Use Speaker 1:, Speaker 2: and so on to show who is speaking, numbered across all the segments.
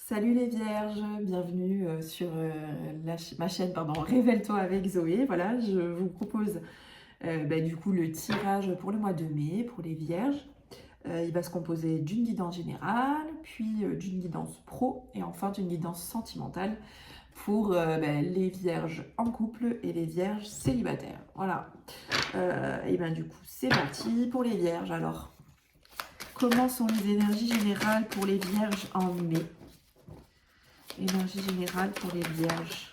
Speaker 1: Salut les vierges, bienvenue sur ma chaîne Révèle-toi avec Zoé. Voilà, je vous propose du coup le tirage pour le mois de mai pour les vierges. Il va se composer d'une guidance générale, puis d'une guidance pro et enfin d'une guidance sentimentale pour les vierges en couple et les vierges célibataires. Voilà, et ben du coup c'est parti pour les vierges. Alors, comment sont les énergies générales pour les vierges en mai? Énergie générale pour les vierges.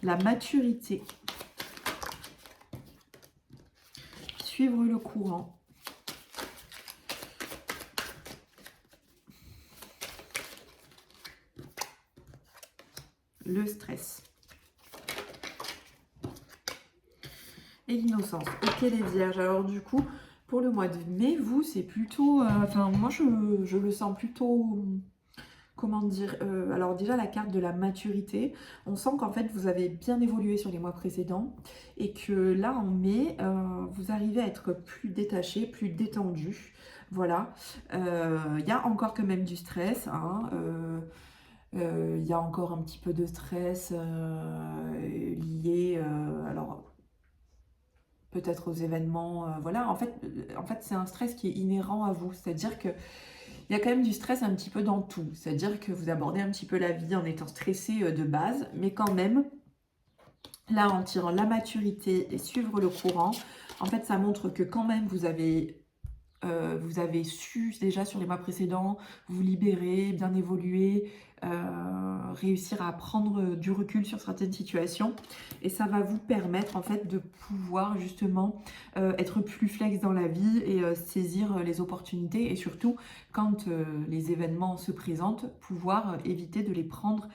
Speaker 1: La maturité. Suivre le courant. Le stress. Et l'innocence. Ok les vierges. Alors du coup, pour le mois de mai, vous, c'est plutôt... moi, je le sens plutôt... Comment dire, alors déjà la carte de la maturité, on sent qu'en fait vous avez bien évolué sur les mois précédents et que là en mai, vous arrivez à être plus détaché, plus détendu. Voilà, il y a encore quand même du stress, hein, il y a encore un petit peu de stress lié, alors peut-être aux événements, voilà, en fait c'est un stress qui est inhérent à vous, c'est-à-dire que il y a quand même du stress un petit peu dans tout. C'est-à-dire que vous abordez un petit peu la vie en étant stressé de base, mais quand même, là, en tirant la maturité et suivre le courant, en fait, ça montre que quand même, vous avez su déjà sur les mois précédents vous libérer, bien évoluer, réussir à prendre du recul sur certaines situations. Et ça va vous permettre en fait de pouvoir justement être plus flex dans la vie et saisir les opportunités. Et surtout, quand les événements se présentent, pouvoir éviter de les prendre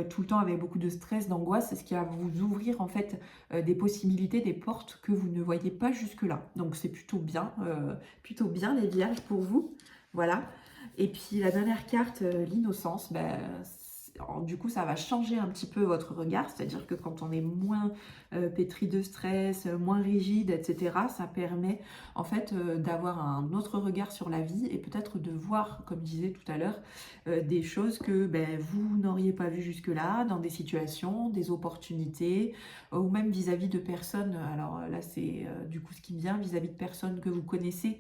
Speaker 1: tout le temps avec beaucoup de stress, d'angoisse. C'est ce qui va vous ouvrir en fait des possibilités, des portes que vous ne voyez pas jusque-là. Donc c'est plutôt bien les vierges pour vous. Voilà. Et puis la dernière carte, l'innocence, du coup ça va changer un petit peu votre regard, c'est-à-dire que quand on est moins pétri de stress, moins rigide, etc., ça permet en fait d'avoir un autre regard sur la vie et peut-être de voir, comme je disais tout à l'heure, des choses que vous n'auriez pas vues jusque-là, dans des situations, des opportunités, ou même vis-à-vis de personnes. Alors là c'est du coup ce qui me vient, vis-à-vis de personnes que vous connaissez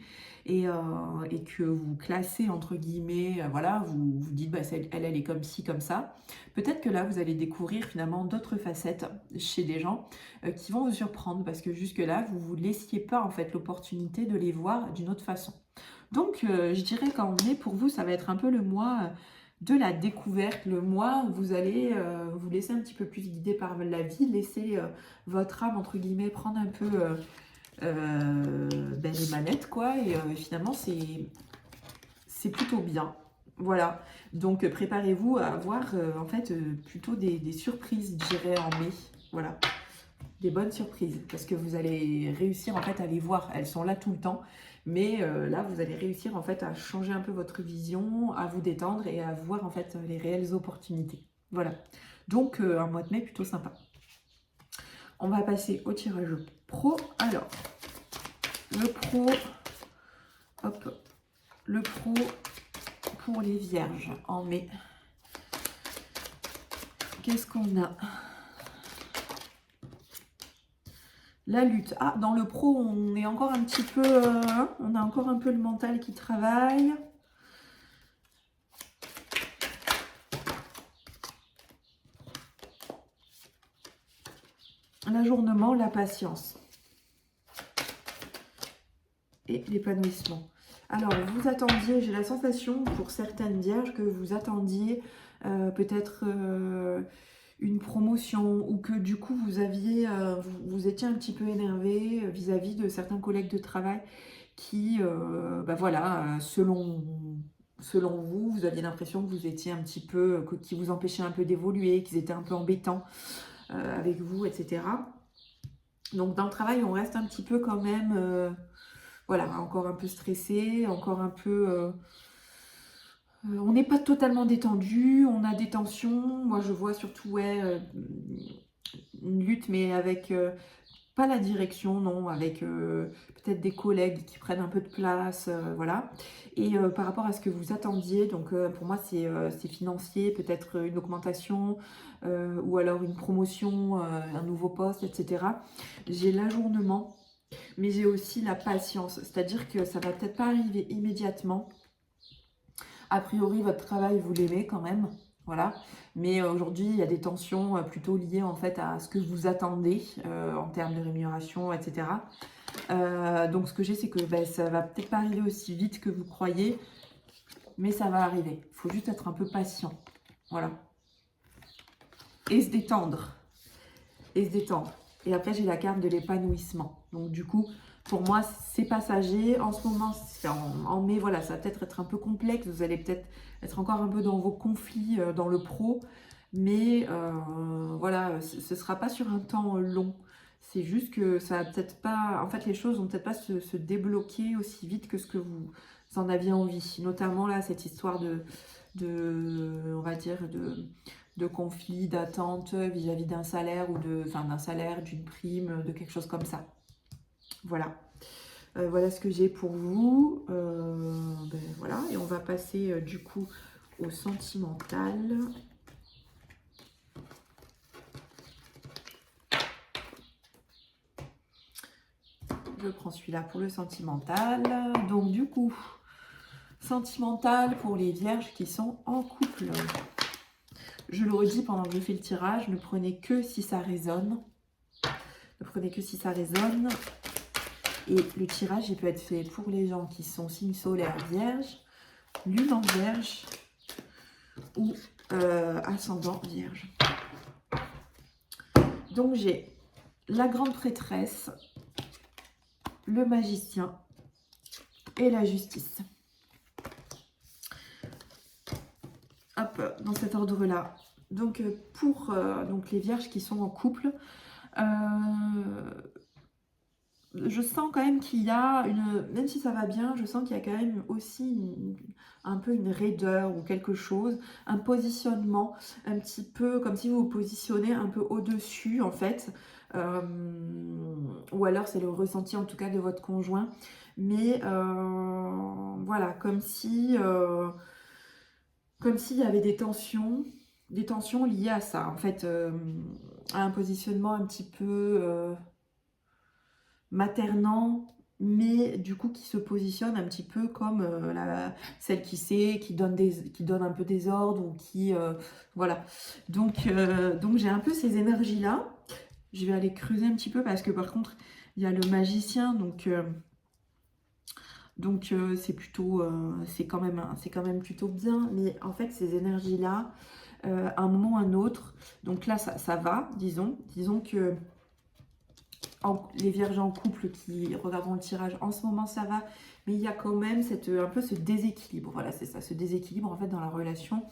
Speaker 1: et que vous classez entre guillemets, voilà, vous dites elle est comme ci, comme ça. Peut-être que là vous allez découvrir finalement d'autres facettes chez des gens qui vont vous surprendre parce que jusque-là vous vous laissiez pas en fait l'opportunité de les voir d'une autre façon. Donc je dirais qu'en mai pour vous ça va être un peu le mois de la découverte, le mois où vous allez vous laisser un petit peu plus guider par la vie, laisser votre âme entre guillemets prendre un peu les manettes quoi et finalement c'est plutôt bien. Voilà, donc préparez-vous à avoir en fait plutôt des surprises, je dirais, en mai. Voilà, des bonnes surprises, parce que vous allez réussir en fait à les voir. Elles sont là tout le temps, mais là vous allez réussir en fait à changer un peu votre vision, à vous détendre et à voir en fait les réelles opportunités. Voilà, donc un mois de mai plutôt sympa. On va passer au tirage pro. Alors, le pro, hop, le pro pour les vierges en mai. Qu'est-ce qu'on a? La lutte. Ah, dans le pro, on est encore un petit peu... on a encore un peu le mental qui travaille. L'ajournement, la patience. Et l'épanouissement. Alors, vous attendiez, j'ai la sensation pour certaines vierges que vous attendiez peut-être une promotion ou que du coup vous aviez, vous étiez un petit peu énervé vis-à-vis de certains collègues de travail qui, voilà, selon vous, vous aviez l'impression que vous étiez un petit peu, qui vous empêchaient un peu d'évoluer, qu'ils étaient un peu embêtants avec vous, etc. Donc dans le travail, on reste un petit peu quand même... voilà, encore un peu stressé, encore un peu... on n'est pas totalement détendu, on a des tensions. Moi, je vois surtout, ouais, une lutte, mais avec pas la direction, non, avec peut-être des collègues qui prennent un peu de place, voilà. Et par rapport à ce que vous attendiez, donc pour moi c'est financier, peut-être une augmentation ou alors une promotion, un nouveau poste, etc. J'ai l'ajournement, mais j'ai aussi la patience, c'est-à-dire que ça va peut-être pas arriver immédiatement. A priori, votre travail, vous l'aimez quand même, voilà. Mais aujourd'hui, il y a des tensions plutôt liées en fait à ce que vous attendez en termes de rémunération, etc. Donc ce que j'ai, c'est que ben, ça va peut-être pas arriver aussi vite que vous croyez, mais ça va arriver. Il faut juste être un peu patient, voilà. Et se détendre. Et se détendre. Et après, j'ai la carte de l'épanouissement. Donc du coup, pour moi, c'est passager. En ce moment, en mai, voilà, ça va peut-être être un peu complexe. Vous allez peut-être être encore un peu dans vos conflits dans le pro. Mais voilà, ce ne sera pas sur un temps long. C'est juste que ça va peut-être pas... En fait, les choses vont peut-être pas se débloquer aussi vite que ce que vous en aviez envie. Notamment là, cette histoire on va dire, de conflit, d'attente vis-à-vis d'un salaire ou d'un salaire, d'une prime, de quelque chose comme ça. Voilà. Voilà ce que j'ai pour vous. Ben, voilà, et on va passer du coup au sentimental. Je prends celui-là pour le sentimental. Donc du coup, sentimental pour les vierges qui sont en couple. Je le redis pendant que je fais le tirage, ne prenez que si ça résonne. Ne prenez que si ça résonne. Et le tirage, il peut être fait pour les gens qui sont signe solaire vierge, lune en vierge ou ascendant vierge. Donc j'ai la grande prêtresse, le magicien et la justice. Hop, dans cet ordre-là. Donc pour donc les vierges qui sont en couple, je sens quand même qu'il y a même si ça va bien, je sens qu'il y a quand même aussi un peu une raideur ou quelque chose, un positionnement, un petit peu comme si vous vous positionnez un peu au-dessus en fait, ou alors c'est le ressenti en tout cas de votre conjoint, mais voilà, comme s'il y avait des tensions liées à ça, en fait, à un positionnement un petit peu maternant, mais du coup qui se positionne un petit peu comme celle qui sait, qui donne un peu des ordres, ou qui voilà. Donc j'ai un peu ces énergies là. Je vais aller creuser un petit peu parce que par contre il y a le magicien, donc c'est plutôt c'est quand même plutôt bien, mais en fait ces énergies là à un moment ou à un autre, donc là ça va, disons que les vierges en couple qui regardent le tirage, en ce moment ça va, mais il y a quand même un peu ce déséquilibre, voilà, c'est ça, ce déséquilibre en fait dans la relation,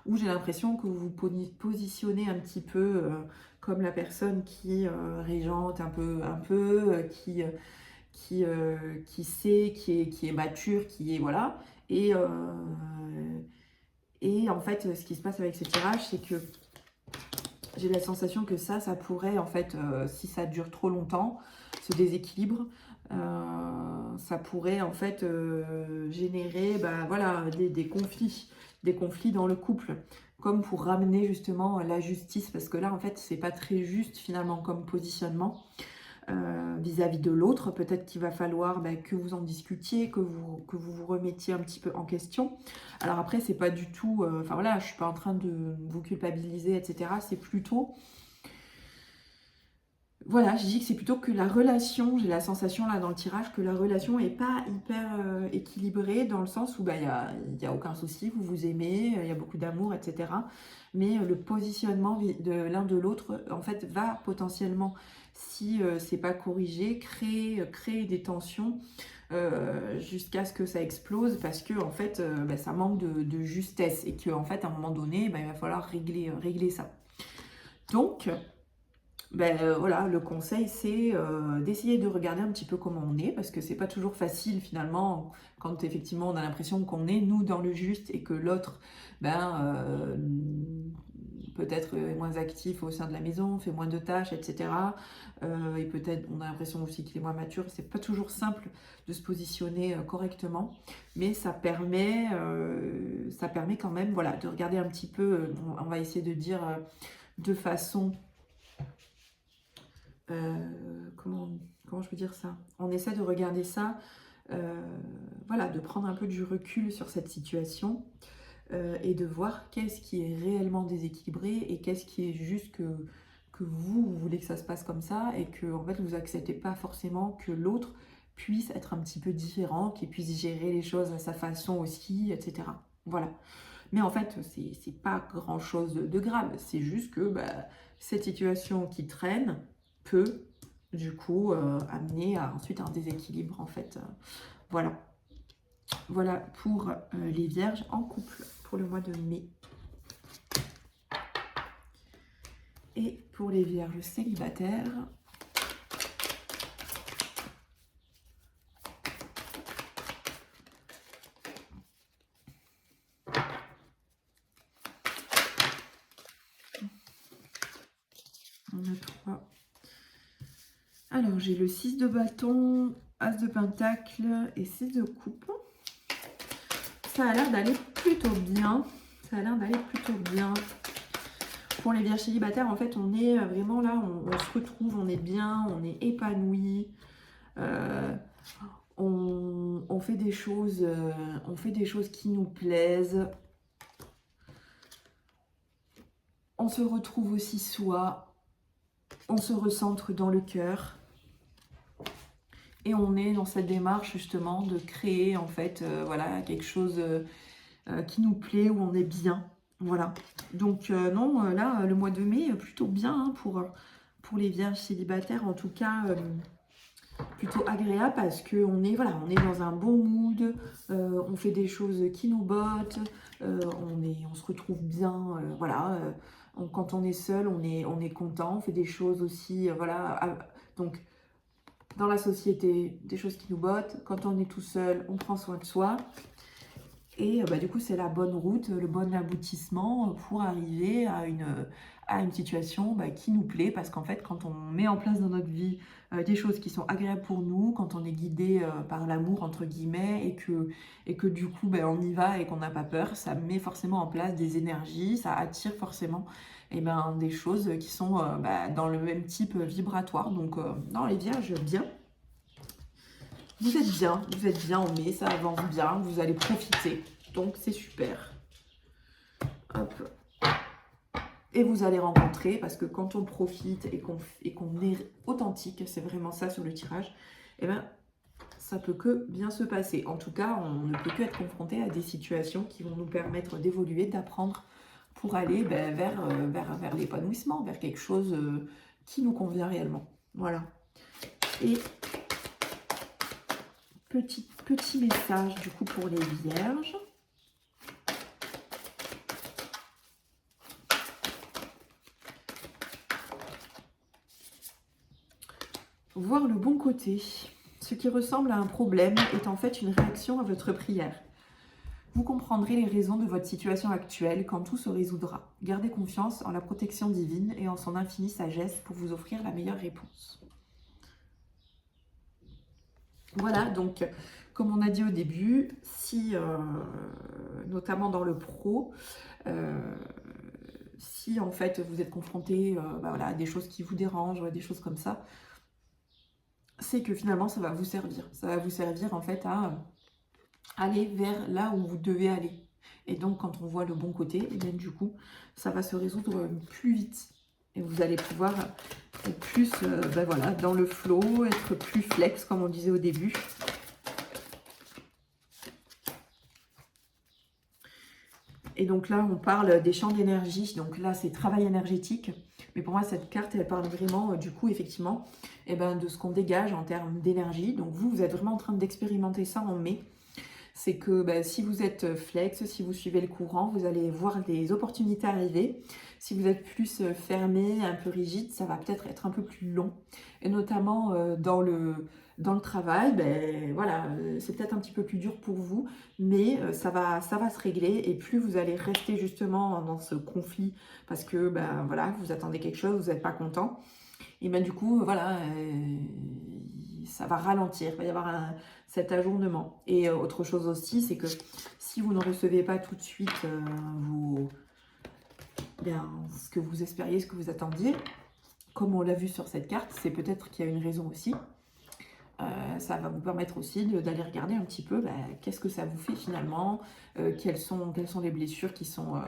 Speaker 1: où j'ai l'impression que vous vous positionnez un petit peu comme la personne qui régente un peu, qui sait, qui est mature, qui est, voilà, et en fait ce qui se passe avec ce tirage, c'est que j'ai la sensation que ça pourrait, en fait, si ça dure trop longtemps, ce déséquilibre, ça pourrait, en fait, générer voilà, des conflits dans le couple, comme pour ramener justement la justice, parce que là, en fait, c'est pas très juste, finalement, comme positionnement vis-à-vis de l'autre. Peut-être qu'il va falloir que vous en discutiez, que vous remettiez un petit peu en question. Alors après, c'est pas du tout... Enfin voilà, je suis pas en train de vous culpabiliser, etc. C'est plutôt... Voilà, je dis que c'est plutôt que la relation, j'ai la sensation là dans le tirage, que la relation est pas hyper équilibrée, dans le sens où y a aucun souci, vous vous aimez, il y a beaucoup d'amour, etc. Mais le positionnement de l'un de l'autre, en fait, va potentiellement, si c'est pas corrigé, créer des tensions jusqu'à ce que ça explose, parce que en fait, ça manque de justesse, et qu'en fait, à un moment donné, il va falloir régler ça. Donc... voilà, le conseil, c'est d'essayer de regarder un petit peu comment on est, parce que c'est pas toujours facile finalement, quand effectivement on a l'impression qu'on est nous dans le juste et que l'autre peut-être est moins actif au sein de la maison, fait moins de tâches, etc. Et peut-être on a l'impression aussi qu'il est moins mature. C'est pas toujours simple de se positionner correctement, mais ça permet quand même, voilà, de regarder un petit peu. On va essayer de dire de façon comment je peux dire ça? On essaie de regarder ça, voilà, de prendre un peu du recul sur cette situation et de voir qu'est-ce qui est réellement déséquilibré et qu'est-ce qui est juste que vous voulez que ça se passe comme ça et que en fait vous acceptez pas forcément que l'autre puisse être un petit peu différent, qu'il puisse gérer les choses à sa façon aussi, etc. Voilà. Mais en fait, c'est pas grand-chose de grave. C'est juste que cette situation qui traîne peut, du coup, amener à ensuite un déséquilibre, en fait. Voilà. Voilà pour les vierges en couple pour le mois de mai. Et pour les vierges célibataires, on a 3. Alors, j'ai le 6 de bâton, As de pentacle et 6 de coupe. Ça a l'air d'aller plutôt bien. Ça a l'air d'aller plutôt bien. Pour les vierges célibataires, en fait, on est vraiment là, on se retrouve, on est bien, on est épanoui. On fait des choses qui nous plaisent. On se retrouve aussi soi. On se recentre dans le cœur. Et on est dans cette démarche justement de créer en fait voilà, quelque chose qui nous plaît, où on est bien. Voilà. Donc non, là, le mois de mai, plutôt bien hein, pour les vierges célibataires. En tout cas, plutôt agréable parce qu'on est, voilà, on est dans un bon mood. On fait des choses qui nous bottent. On se retrouve bien. Voilà. Quand on est seul, on est content. On fait des choses aussi. Voilà. Donc, dans la société, des choses qui nous bottent. Quand on est tout seul, on prend soin de soi. Et du coup, c'est la bonne route, le bon aboutissement pour arriver à une situation qui nous plaît. Parce qu'en fait, quand on met en place dans notre vie des choses qui sont agréables pour nous, quand on est guidé par l'amour, entre guillemets, et que du coup, on y va et qu'on n'a pas peur, ça met forcément en place des énergies, ça attire forcément des choses qui sont dans le même type vibratoire. Donc, dans les vierges, bien. Vous êtes bien en mai, ça avance bien, vous allez profiter, donc c'est super. Hop. Et vous allez rencontrer, parce que quand on profite et qu'on est authentique, c'est vraiment ça sur le tirage, ça peut que bien se passer. En tout cas, on ne peut que être confronté à des situations qui vont nous permettre d'évoluer, d'apprendre pour aller vers l'épanouissement, vers quelque chose qui nous convient réellement. Voilà. Et petit message du coup pour les vierges. Voir le bon côté. Ce qui ressemble à un problème est en fait une réaction à votre prière. Vous comprendrez les raisons de votre situation actuelle quand tout se résoudra. Gardez confiance en la protection divine et en son infinie sagesse pour vous offrir la meilleure réponse. Voilà, donc comme on a dit au début, si notamment dans le pro, si en fait vous êtes confronté à des choses qui vous dérangent, des choses comme ça, c'est que finalement ça va vous servir. Ça va vous servir en fait à aller vers là où vous devez aller. Et donc quand on voit le bon côté, et bien du coup ça va se résoudre plus vite. Et vous allez pouvoir être plus voilà, dans le flow, être plus flex comme on disait au début. Et donc là, on parle des champs d'énergie. Donc là, c'est travail énergétique. Mais pour moi, cette carte, elle parle vraiment, du coup, effectivement, de ce qu'on dégage en termes d'énergie. Donc vous êtes vraiment en train d'expérimenter ça en mai. C'est que si vous êtes flex, si vous suivez le courant, vous allez voir des opportunités arriver. Si vous êtes plus fermé, un peu rigide, ça va peut-être être un peu plus long. Et notamment dans Dans le travail, ben voilà, c'est peut-être un petit peu plus dur pour vous, mais ça va se régler et plus vous allez rester justement dans ce conflit parce que, ben voilà, vous attendez quelque chose, vous n'êtes pas content et ben du coup, voilà, ça va ralentir, il va y avoir cet ajournement. Et autre chose aussi, c'est que si vous ne recevez pas tout de suite bien, ce que vous espériez, ce que vous attendiez, comme on l'a vu sur cette carte, c'est peut-être qu'il y a une raison aussi. Ça va vous permettre aussi d'aller regarder un petit peu qu'est-ce que ça vous fait finalement, quelles sont les blessures qui sont,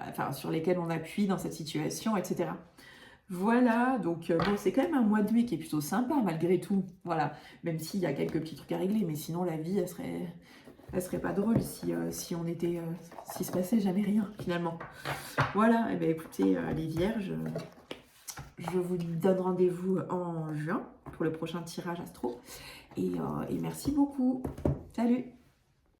Speaker 1: enfin, sur lesquelles on appuie dans cette situation, etc. Voilà, donc bon, c'est quand même un mois de mai qui est plutôt sympa malgré tout. Voilà, même s'il y a quelques petits trucs à régler, mais sinon la vie, elle serait pas drôle si on était, s'il se passait jamais rien finalement. Voilà, et bien écoutez, les vierges, je vous donne rendez-vous en juin pour le prochain tirage astro. Et merci beaucoup. Salut!